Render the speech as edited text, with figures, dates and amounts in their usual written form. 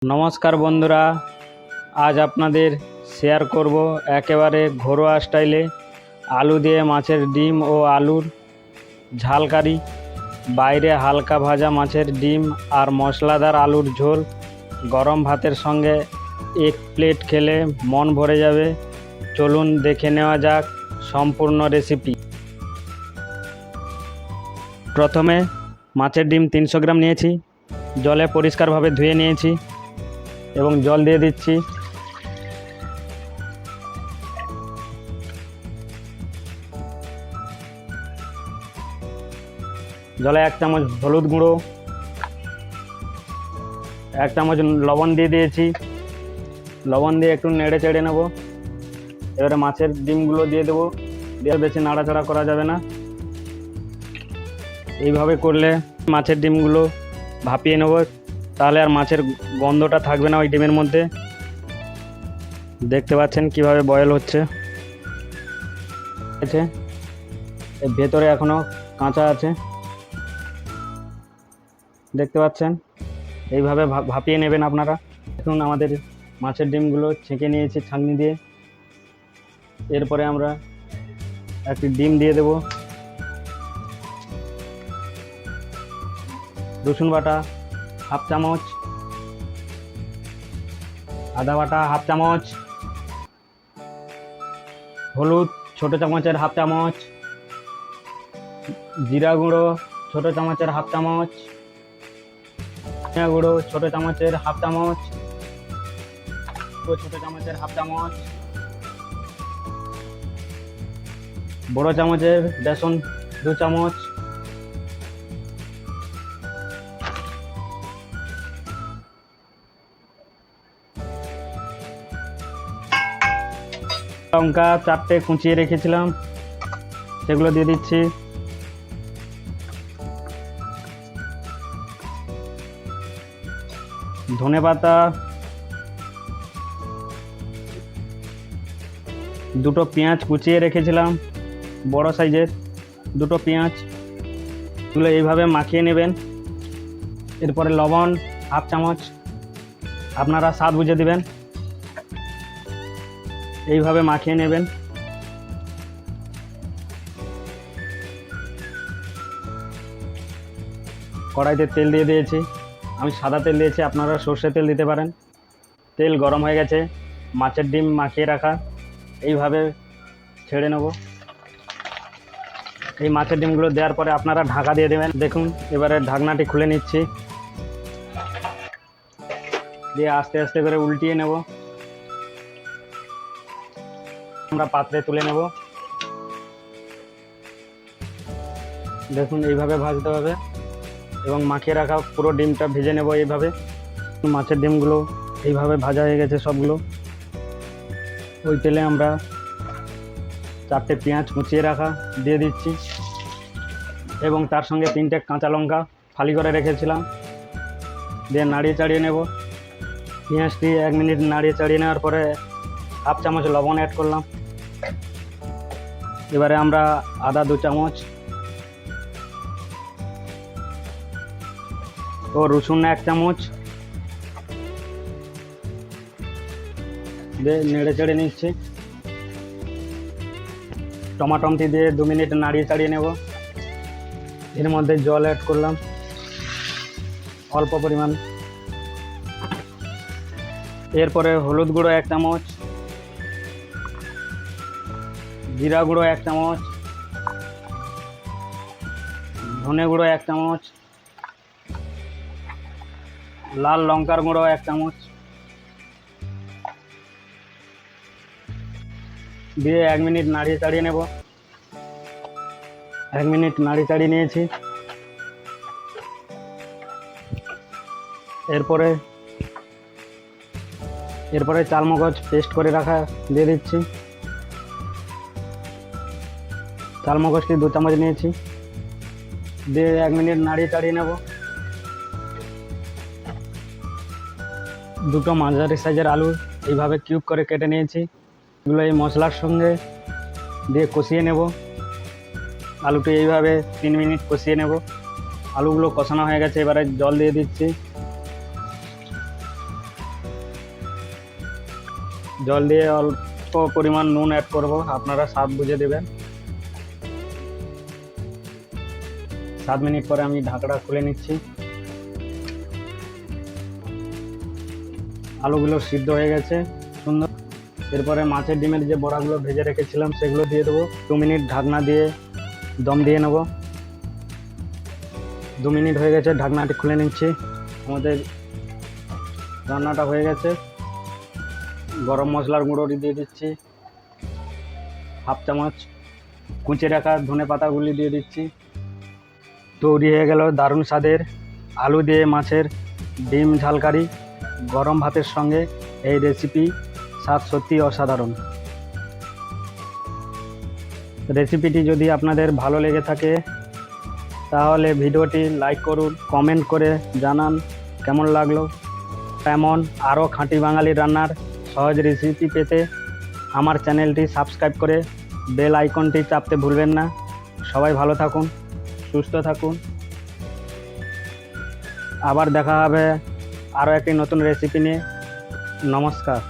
নমস্কার বন্ধুরা, আজ আপনাদের শেয়ার করব একেবারে ঘরোয়া স্টাইলে আলু দিয়ে মাছের ডিম ও আলুর ঝাল কারি। বাইরে হালকা ভাজা মাছের ডিম আর মশলাদার আলুর ঝোল গরম ভাতের সঙ্গে এক প্লেট খেলে মন ভরে যাবে। চলুন দেখে নেওয়া যাক সম্পূর্ণ রেসিপি। প্রথমে মাছের ডিম 300 গ্রাম নিয়েছি, জলে পরিষ্কারভাবে ধুয়ে নিয়েছি এবং জল দিয়ে দিচ্ছি। জলে 1 চামচ হলুদ গুঁড়ো, 1 চামচ লবণ দিয়ে দিয়েছি। লবণ দিয়ে একটু নেড়ে চেড়ে নেব। এবারে মাছের ডিমগুলো দিয়ে দেবো, দিয়ে বেশি নাড়াচাড়া করা যাবে না। এইভাবে করলে মাছের ডিমগুলো ভাপিয়ে নেব, তাহলে আর মাছের গন্ধটা থাকবে না ওই ডিমের মধ্যে। দেখতে পাচ্ছেন কিভাবে বয়েল হচ্ছে। এর ভেতরে এখনো কাঁচা আছে, দেখতে পাচ্ছেন। এইভাবে ভাপিয়ে নেবেন আপনারা। এখন আমাদের মাছের ডিমগুলো ছেঁকে নিয়েছি ছাঁকনি দিয়ে। এরপরে আমরা একটি ডিম দিয়ে দেব, রসুন বাটা 1/2 চামচ, আদা বাটা 1/2 চামচ, হলুদ ছোট চামচের 1/2 চামচ, জিরা গুঁড়ো ছোট চামচের 1/2 চামচ, ধনিয়া গুঁড়ো ছোট চামচের 1/2 চামচ, ছোট চামচের 1/2 চামচ, বড় চামচের বেসন 2 চামচ, লঙ্কা 4টে কুচিয়ে রেখেছিলাম, সেগুলো দিয়ে দিচ্ছি। ধনেপাতা, 2টো পেঁয়াজ কুচিয়ে রেখেছিলাম, বড় সাইজের 2টো পেঁয়াজ। এগুলো এইভাবে মাখিয়ে নেবেন। এরপরে লবণ 1/2 চামচ, আপনারা স্বাদ বুঝে দিবেন। এইভাবে মাখিয়ে নেবেন। কড়াইতে তেল দিয়ে দিয়েছি, আমি সাদা তেল দিয়েছি, আপনারা সর্ষের তেল দিতে পারেন। তেল গরম হয়ে গেছে, মাছের ডিম মাখিয়ে রাখা এইভাবে ছেড়ে নেব। এই মাছের ডিমগুলো দেওয়ার পরে আপনারা ঢাকা দিয়ে দেবেন। দেখুন, এবারে ঢাকনাটি খুলে নিচ্ছি, দিয়ে আস্তে আস্তে করে উল্টিয়ে নেব। আমরা পাত্রে তুলে নেব। দেখুন, এইভাবে ভাজতে হবে এবং মাখিয়ে রাখা পুরো ডিমটা ভেজে নেব এইভাবে। মাছের ডিমগুলো এইভাবে ভাজা হয়ে গেছে সবগুলো। ওই তেলে আমরা 4টে পেঁয়াজ কুচিয়ে রাখা দিয়ে দিচ্ছি এবং তার সঙ্গে 3টে কাঁচা লঙ্কা ফালি করে রেখেছিলাম, দিয়ে নাড়িয়ে চাড়িয়ে নেব। পেঁয়াজটি 1 মিনিট নাড়িয়ে চাড়িয়ে নেওয়ার পরে 1/2 চামচ লবণ অ্যাড করলাম। এবারে আমরা আদা 2 চামচ ও রসুন 1 চামচ দিয়ে নেড়ে চেড়ে নিচ্ছি। টমাটমটি দিয়ে 2 মিনিট নাড়িয়ে চাড়িয়ে নেব। এর মধ্যে জল অ্যাড করলাম অল্প পরিমাণ। এরপরে হলুদ গুঁড়ো 1 চামচ, জিরা গুঁড়ো 1 চামচ, ধনে গুঁড়ো 1 চামচ, লাল লঙ্কার গুঁড়ো 1 চামচ দিয়ে 1 মিনিট নাড়িয়ে চাড়িয়ে নেব। 1 মিনিট নাড়িয়ে চাড়িয়ে নিয়েছি। এরপরে চালমগজ পেস্ট করে রাখা দিয়ে দিচ্ছি। চালমগজটি 2 চামচ নিয়েছি, দিয়ে 1 মিনিট নাড়িয়ে চাড়িয়ে নেব। 2টো মাঝারি সাইজের আলু এইভাবে কিউব করে কেটে নিয়েছি, এগুলো এই মশলার সঙ্গে দিয়ে কষিয়ে নেব। আলুটি এইভাবে 3 মিনিট কষিয়ে নেব। আলুগুলো কষানো হয়ে গেছে, এবারে জল দিয়ে দিচ্ছি। জল দিয়ে অল্প পরিমাণ নুন অ্যাড করব, আপনারা স্বাদ বুঝে দেবেন। 7 মিনিট পরে আমি ঢাকনা খুলে নিচ্ছি। আলুগুলো সিদ্ধ হয়ে গেছে সুন্দর। এরপরে মাছের ডিমের যে বড়াগুলো ভেজে রেখেছিলাম সেগুলো দিয়ে দেবো। 2 মিনিট ঢাকনা দিয়ে দম দিয়ে নেব। 2 মিনিট হয়ে গেছে, ঢাকনাটি খুলে নিচ্ছি। আমাদের রান্নাটা হয়ে গেছে। গরম মশলার গুঁড়োটি দিয়ে দিচ্ছি, হাফ চামচ কুচে রাখা ধনে পাতাগুলি দিয়ে দিচ্ছি। তৈরি হয়ে গেল দারুণ স্বাদের আলু দিয়ে মাছের ডিম ঝালকারি। গরম ভাতের সঙ্গে এই রেসিপি স্বাদ সত্যি অসাধারণ। রেসিপিটি যদি আপনাদের ভালো লেগে থাকে তাহলে ভিডিওটি লাইক করুন, কমেন্ট করে জানান কেমন লাগলো। এমন আরও খাঁটি বাঙালি রান্নার সহজ রেসিপি পেতে আমার চ্যানেলটি সাবস্ক্রাইব করে বেল আইকনটি চাপতে ভুলবেন না। সবাই ভালো থাকুন, সুস্থ থাকুন। আবার দেখা হবে আরও একটি নতুন রেসিপি নিয়ে। নমস্কার।